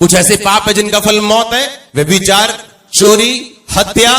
कुछ ऐसे पाप है जिनका फल मौत है, व्यभिचार, चोरी, हत्या,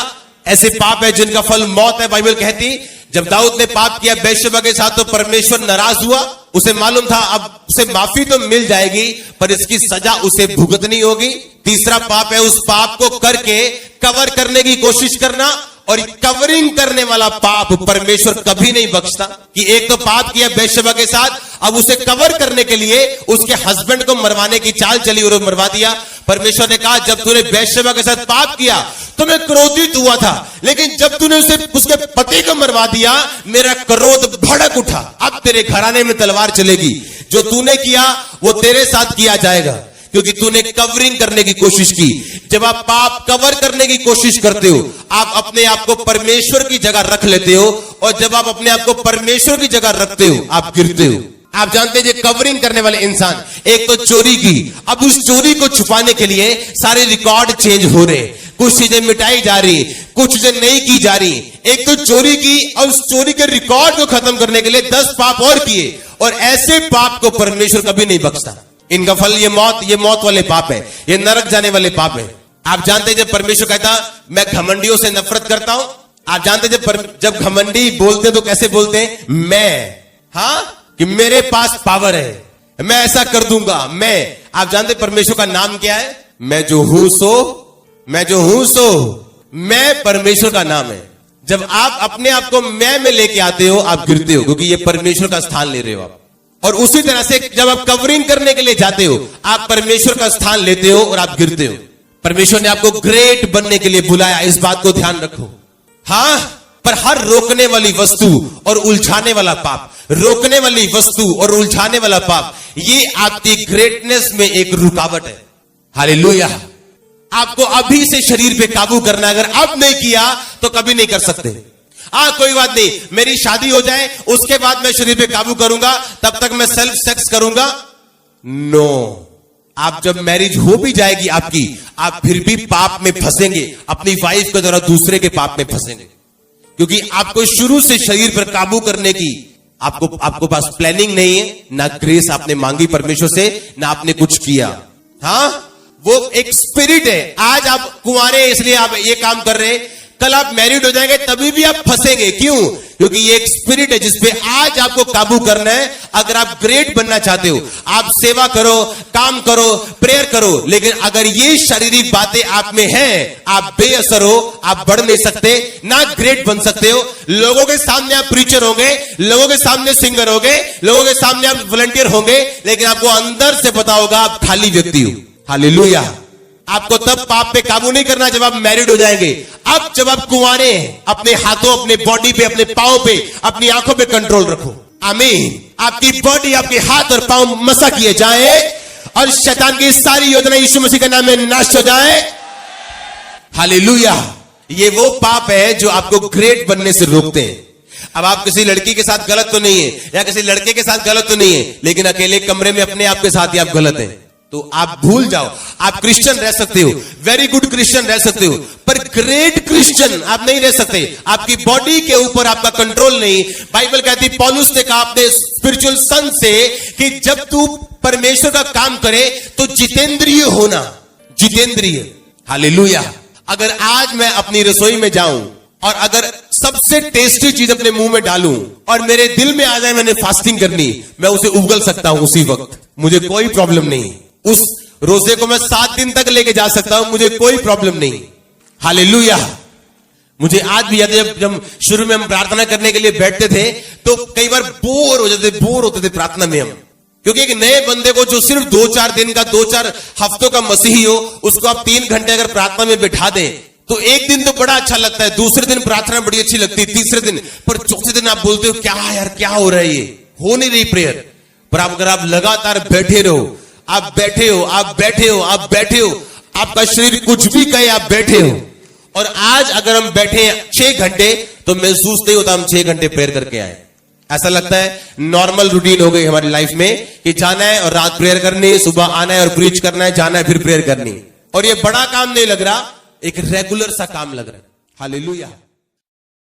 ऐसे पाप है जिनका फल मौत है। बाइबल कहती जब दाऊद ने पाप किया बेशबा के साथ तो परमेश्वर नाराज हुआ। उसे मालूम था अब उसे माफी तो मिल जाएगी पर इसकी सजा उसे भुगतनी होगी। तीसरा पाप है उस पाप को करके कवर करने की कोशिश करना, और कवरिंग करने वाला पाप परमेश्वर कभी नहीं बख्शता। कि एक तो पाप किया बेशबा के साथ, अब उसे कवर करने के लिए उसके हस्बैंड को मरवाने की चाल चली और मरवा दिया। परमेश्वर ने कहा जब तूने बेशबा के साथ पाप किया तो मैं क्रोधित हुआ था, लेकिन जब तूने उसके पति को मरवा दिया मेरा क्रोध भड़क उठा। अब तेरे घराने में तलवार चलेगी, जो तूने किया वो तेरे साथ किया जाएगा, क्योंकि तूने कवरिंग करने की कोशिश की। जब आप पाप कवर करने की कोशिश करते हो आप अपने आप को परमेश्वर की जगह रख लेते हो, और जब आप अपने आप को परमेश्वर की जगह रखते हो आप गिरते हो। आप जानते हैं कवरिंग करने वाले इंसान, एक तो चोरी की, अब उस चोरी को छुपाने के लिए सारे रिकॉर्ड चेंज हो रहे, कुछ चीजें मिटाई जा रही, कुछ चीजें नहीं की जा रही। एक तो चोरी की और उस चोरी के रिकॉर्ड को खत्म करने के लिए 10 पाप और किए, और ऐसे पाप को परमेश्वर कभी नहीं बख्शता। इनका फल ये मौत वाले पाप है, ये नरक जाने वाले पाप है। आप जानते हैं जब परमेश्वर कहता मैं घमंडियों से नफरत करता हूं, आप जानते हैं जब घमंडी बोलते तो कैसे बोलते हैं? मैं, हाँ, कि मेरे पास पावर है, मैं ऐसा कर दूंगा। मैं, आप जानते परमेश्वर का नाम क्या है? मैं जो हूं सो मैं परमेश्वर का नाम है। जब आप अपने आप को मैं में लेके आते हो आप गिरते हो, क्योंकि ये परमेश्वर का स्थान ले रहे हो आप। और उसी तरह से जब आप कवरिंग करने के लिए जाते हो आप परमेश्वर का स्थान लेते हो और आप गिरते हो। परमेश्वर ने आपको ग्रेट बनने के लिए बुलाया, इस बात को ध्यान रखो। हाँ, पर हर रोकने वाली वस्तु और उलझाने वाला पाप, रोकने वाली वस्तु और उलझाने वाला पाप, ये आपकी ग्रेटनेस में एक रुकावट है। हालेलुया। आपको अभी से शरीर पे काबू करना, अगर अब नहीं किया तो कभी नहीं कर सकते। कोई बात नहीं, मेरी शादी हो जाए उसके बाद मैं शरीर पे काबू करूंगा, तब तक मैं सेल्फ सेक्स करूंगा। नो, आप जब मैरिज हो भी जाएगी आपकी, आप फिर भी पाप में फंसेंगे, अपनी वाइफ के द्वारा दूसरे के पाप में फंसेंगे, क्योंकि आपको शुरू से शरीर पर काबू करने की आपको पास प्लानिंग नहीं है, ना ग्रेस आपने मांगी परमेश्वर से, ना आपने कुछ किया। हाँ, वो एक स्पिरिट है। आज आप कुंवारे इसलिए आप ये काम कर रहे हैं, कल आप मैरिड हो जाएंगे तभी भी आप फंसेंगे। क्यों? क्योंकि ये एक स्पिरिट है जिसपे आज आपको काबू करना है। अगर आप ग्रेट बनना चाहते हो आप सेवा करो, काम करो, प्रेयर करो, लेकिन अगर ये शारीरिक बातें आप में हैं आप बेअसर हो, आप बढ़ नहीं सकते, ना ग्रेट बन सकते हो। लोगों के सामने आप प्रीचर होंगे, लोगों के सामने सिंगर होंगे, लोगों के सामने आप वॉलंटियर होंगे, लेकिन आपको अंदर से पता होगा आप खाली व्यक्ति हो। हालेलुया। आपको तब पाप पे काबू नहीं करना जब आप मैरिड हो जाएंगे। अब जब आप कुंवारे हैं, अपने हाथों, अपने बॉडी पे, अपने पांव पे, अपनी आंखों पे कंट्रोल रखो। आमीन। आपकी बॉडी, आपके हाथ और पांव मसा किए जाए और शैतान की सारी योजना यीशु मसीह के नाम में नाश हो जाए। हालेलुया। ये वो पाप है जो आपको ग्रेट बनने से रोकते हैं। अब आप किसी लड़की के साथ गलत तो नहीं है, या किसी लड़के के साथ गलत तो नहीं है, लेकिन अकेले कमरे में अपने आप के साथ ही आप गलत हैं, तो आप भूल जाओ। आप क्रिश्चियन रह सकते हो, वेरी गुड क्रिश्चियन रह सकते हो, पर ग्रेट क्रिश्चियन आप नहीं रह सकते। आपकी बॉडी के ऊपर आपका कंट्रोल नहीं। बाइबल कहती, पौलुस ने कहा अपने स्पिरिचुअल सन से कि जब तू परमेश्वर का काम करे तो जितेंद्रिय होना, जितेंद्रिय। हालेलुया। अगर आज मैं अपनी रसोई में जाऊं और अगर सबसे टेस्टी चीज अपने मुंह में डालूं और मेरे दिल में आ जाए मैंने फास्टिंग करनी, मैं उसे उगल सकता हूं उसी वक्त, मुझे कोई प्रॉब्लम नहीं। उस रोजे को मैं 7 दिन तक लेके जा सकता हूं, मुझे कोई प्रॉब्लम नहीं। हालेलुया। मुझे आज भी याद है जब शुरू में हम प्रार्थना करने के लिए बैठते थे तो कई बार बोर होते थे प्रार्थना में हम, क्योंकि एक नए बंदे को जो सिर्फ 2-4 दिन का, 2-4 हफ्तों का मसीही हो, उसको आप 3 घंटे अगर प्रार्थना में बैठा दें तो एक दिन तो बड़ा अच्छा लगता है, दूसरे दिन प्रार्थना बड़ी अच्छी लगती है, तीसरे दिन, पर चौथे दिन आप बोलते हो क्या यार, क्या हो रहा है, ये हो नहीं रही प्रेयर। पर अगर आप लगातार बैठे रहो, आप बैठे हो, आपका शरीर कुछ भी कहे आप बैठे हो। और आज अगर हम बैठे 6 घंटे तो महसूस नहीं होता हम 6 घंटे प्रेयर करके आए। ऐसा लगता है नॉर्मल रूटीन हो गई हमारी लाइफ में कि जाना है और रात प्रेयर करनी है, सुबह आना है और प्रीच करना है, जाना है फिर प्रेयर करनी है। और ये बड़ा काम नहीं लग रहा, एक रेगुलर सा काम लग रहा है। हालेलुया।